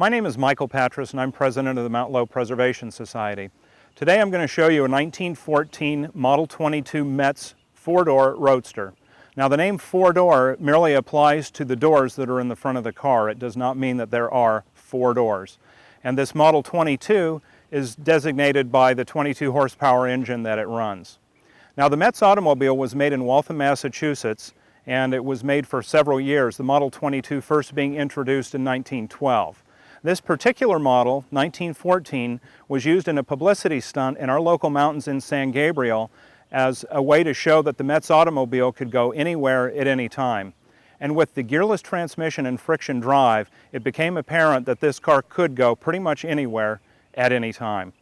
My name is Michael Patras and I'm president of the Mount Lowe Preservation Society. Today I'm going to show you a 1914 Model 22 Metz four-door roadster. Now the name four-door merely applies to the doors that are in the front of the car. It does not mean that there are four doors. And this Model 22 is designated by the 22 horsepower engine that it runs. Now the Metz automobile was made in Waltham, Massachusetts, and it was made for several years, the Model 22 first being introduced in 1912. This particular model, 1914, was used in a publicity stunt in our local mountains in San Gabriel as a way to show that the Metz automobile could go anywhere at any time. And with the gearless transmission and friction drive, it became apparent that this car could go pretty much anywhere at any time.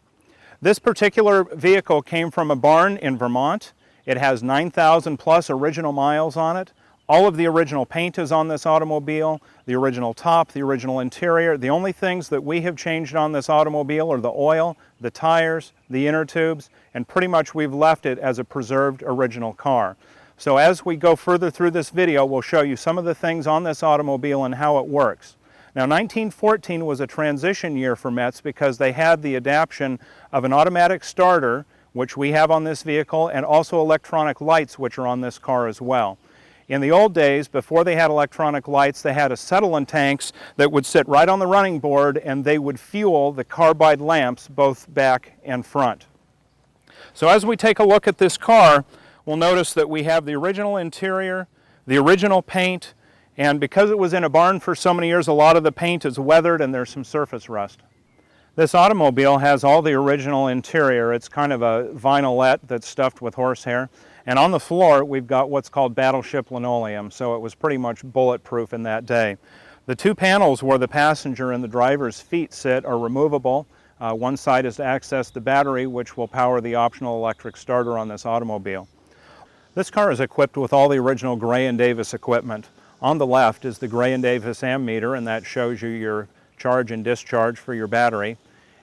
This particular vehicle came from a barn in Vermont. It has 9,000 plus original miles on it. All of the original paint is on this automobile, the original top, the original interior. The only things that we have changed on this automobile are the oil, the tires, the inner tubes, and pretty much we've left it as a preserved original car. So as we go further through this video, we'll show you some of the things on this automobile and how it works. Now 1914 was a transition year for Metz because they had the adaption of an automatic starter, which we have on this vehicle, and also electronic lights, which are on this car as well. In the old days, before they had electronic lights, they had acetylene tanks that would sit right on the running board and they would fuel the carbide lamps both back and front. So as we take a look at this car, we'll notice that we have the original interior, the original paint, and because it was in a barn for so many years, a lot of the paint is weathered and there's some surface rust. This automobile has all the original interior. It's kind of a vinylette that's stuffed with horsehair. And on the floor, we've got what's called battleship linoleum, so it was pretty much bulletproof in that day. The two panels where the passenger and the driver's feet sit are removable. One side is to access the battery, which will power the optional electric starter on this automobile. This car is equipped with all the original Gray and Davis equipment. On the left is the Gray and Davis ammeter, and that shows you your charge and discharge for your battery.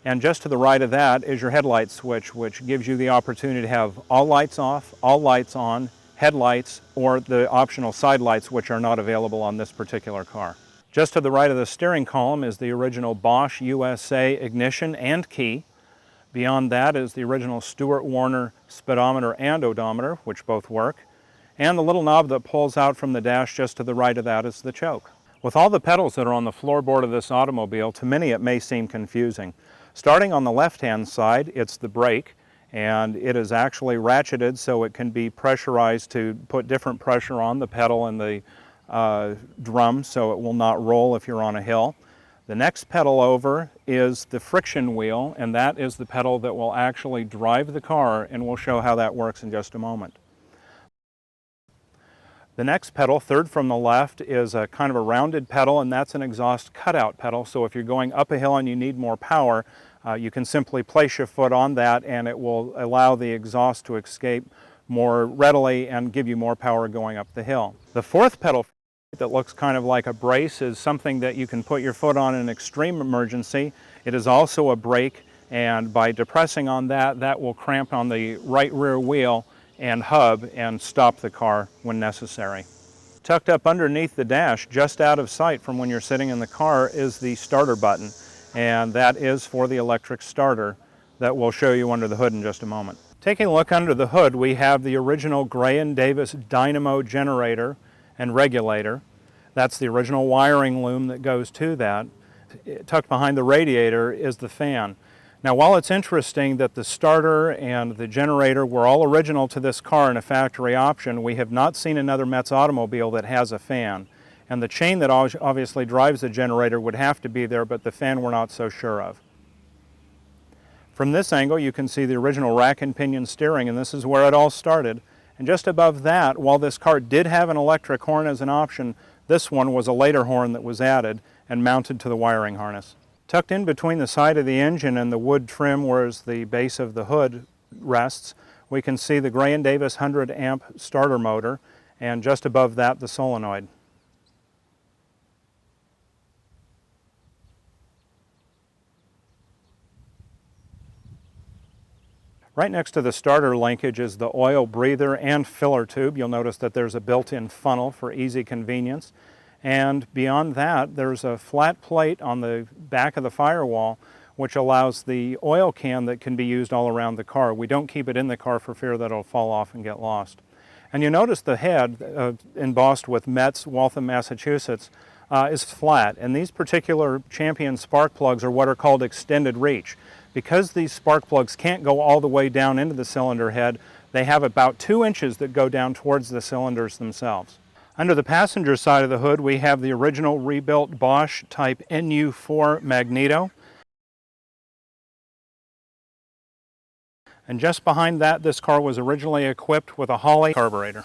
And just to the right of that is your headlight switch, which gives you the opportunity to have all lights off, all lights on, headlights, or the optional side lights, which are not available on this particular car. Just to the right of the steering column is the original Bosch USA ignition and key. Beyond that is the original Stewart Warner speedometer and odometer, which both work. And the little knob that pulls out from the dash just to the right of that is the choke. With all the pedals that are on the floorboard of this automobile, to many it may seem confusing. Starting on the left-hand side, it's the brake, and it is actually ratcheted so it can be pressurized to put different pressure on the pedal and the drum so it will not roll if you're on a hill. The next pedal over is the friction wheel, and that is the pedal that will actually drive the car, and we'll show how that works in just a moment. The next pedal, third from the left, is a kind of a rounded pedal, and that's an exhaust cutout pedal. So if you're going up a hill and you need more power, you can simply place your foot on that and it will allow the exhaust to escape more readily and give you more power going up the hill. The fourth pedal that looks kind of like a brace is something that you can put your foot on in an extreme emergency. It is also a brake, and by depressing on that, that will cramp on the right rear wheel and hub and stop the car when necessary. Tucked up underneath the dash, just out of sight from when you're sitting in the car, is the starter button, and that is for the electric starter that we'll show you under the hood in just a moment. Taking a look under the hood, we have the original Gray and Davis dynamo generator and regulator. That's the original wiring loom that goes to that. Tucked behind the radiator is the fan. Now, while it's interesting that the starter and the generator were all original to this car and a factory option, we have not seen another Metz automobile that has a fan. And the chain that obviously drives the generator would have to be there, but the fan we're not so sure of. From this angle, you can see the original rack and pinion steering, and this is where it all started. And just above that, while this car did have an electric horn as an option, this one was a later horn that was added and mounted to the wiring harness. Tucked in between the side of the engine and the wood trim where the base of the hood rests, we can see the Gray and Davis 100 amp starter motor, and just above that the solenoid. Right next to the starter linkage is the oil breather and filler tube. You'll notice that there's a built-in funnel for easy convenience. And beyond that, there's a flat plate on the back of the firewall which allows the oil can that can be used all around the car. We don't keep it in the car for fear that it'll fall off and get lost. And you notice the head, embossed with Metz, Waltham, Massachusetts, is flat. And these particular Champion spark plugs are what are called extended reach. Because these spark plugs can't go all the way down into the cylinder head, they have about 2 inches that go down towards the cylinders themselves. Under the passenger side of the hood, we have the original rebuilt Bosch type NU4 magneto. And just behind that, this car was originally equipped with a Holley carburetor.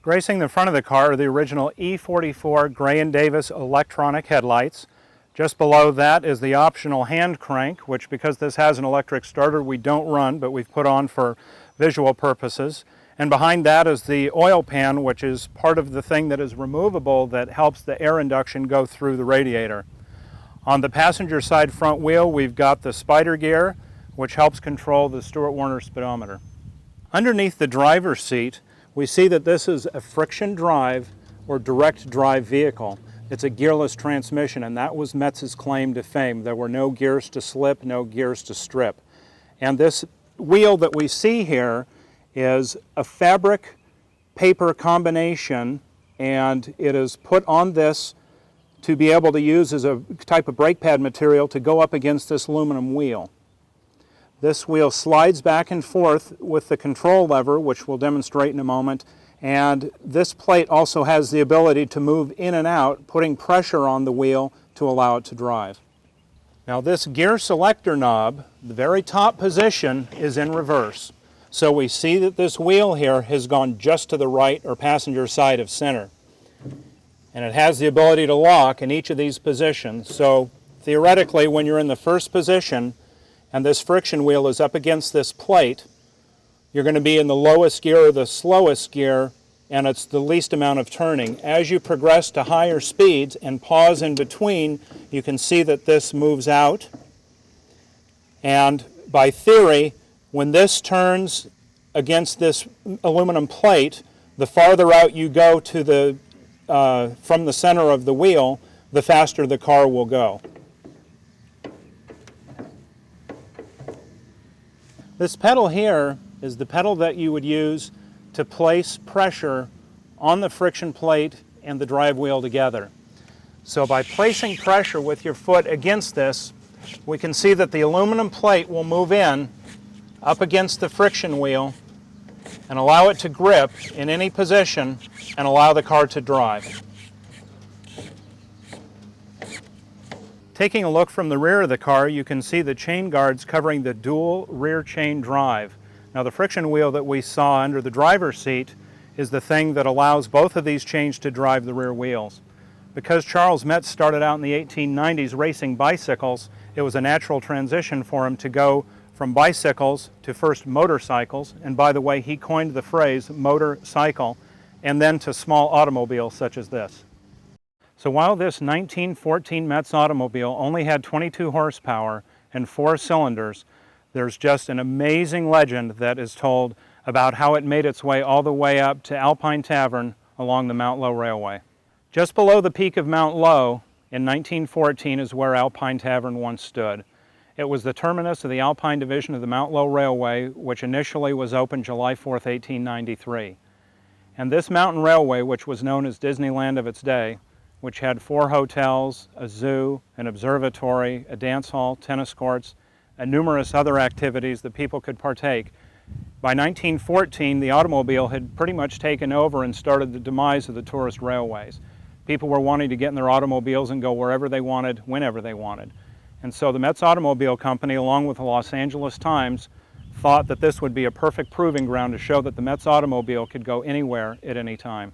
Gracing the front of the car are the original E44 Gray & Davis electronic headlights. Just below that is the optional hand crank, which, because this has an electric starter, we don't run, but we've put on for visual purposes. And behind that is the oil pan, which is part of the thing that is removable that helps the air induction go through the radiator. On the passenger side front wheel, we've got the spider gear, which helps control the Stewart-Warner speedometer. Underneath the driver's seat, we see that this is a friction drive or direct drive vehicle. It's a gearless transmission, and that was Metz's claim to fame. There were no gears to slip, no gears to strip. And this wheel that we see here is a fabric paper combination, and it is put on this to be able to use as a type of brake pad material to go up against this aluminum wheel. This wheel slides back and forth with the control lever, which we'll demonstrate in a moment, and this plate also has the ability to move in and out, putting pressure on the wheel to allow it to drive. Now this gear selector knob, the very top position, is in reverse. So we see that this wheel here has gone just to the right or passenger side of center. And it has the ability to lock in each of these positions. So theoretically, when you're in the first position and this friction wheel is up against this plate, you're going to be in the lowest gear or the slowest gear, and it's the least amount of turning. As you progress to higher speeds and pause in between, you can see that this moves out. And by theory, when this turns against this aluminum plate, the farther out you go to the, from the center of the wheel, the faster the car will go. This pedal here is the pedal that you would use to place pressure on the friction plate and the drive wheel together. So by placing pressure with your foot against this, we can see that the aluminum plate will move in up against the friction wheel and allow it to grip in any position and allow the car to drive. Taking a look from the rear of the car, you can see the chain guards covering the dual rear chain drive. Now the friction wheel that we saw under the driver's seat is the thing that allows both of these chains to drive the rear wheels. Because Charles Metz started out in the 1890s racing bicycles, it was a natural transition for him to go from bicycles to first motorcycles, and by the way, he coined the phrase motorcycle, and then to small automobiles such as this. So while this 1914 Metz automobile only had 22 horsepower and 4 cylinders, there's just an amazing legend that is told about how it made its way all the way up to Alpine Tavern along the Mount Low Railway. Just below the peak of Mount Low in 1914 is where Alpine Tavern once stood. It was the terminus of the Alpine Division of the Mount Low Railway, which initially was opened July 4th, 1893. And this mountain railway, which was known as Disneyland of its day, which had 4 hotels, a zoo, an observatory, a dance hall, tennis courts, and numerous other activities that people could partake. By 1914, the automobile had pretty much taken over and started the demise of the tourist railways. People were wanting to get in their automobiles and go wherever they wanted, whenever they wanted. And so the Metz Automobile Company, along with the Los Angeles Times, thought that this would be a perfect proving ground to show that the Metz automobile could go anywhere at any time.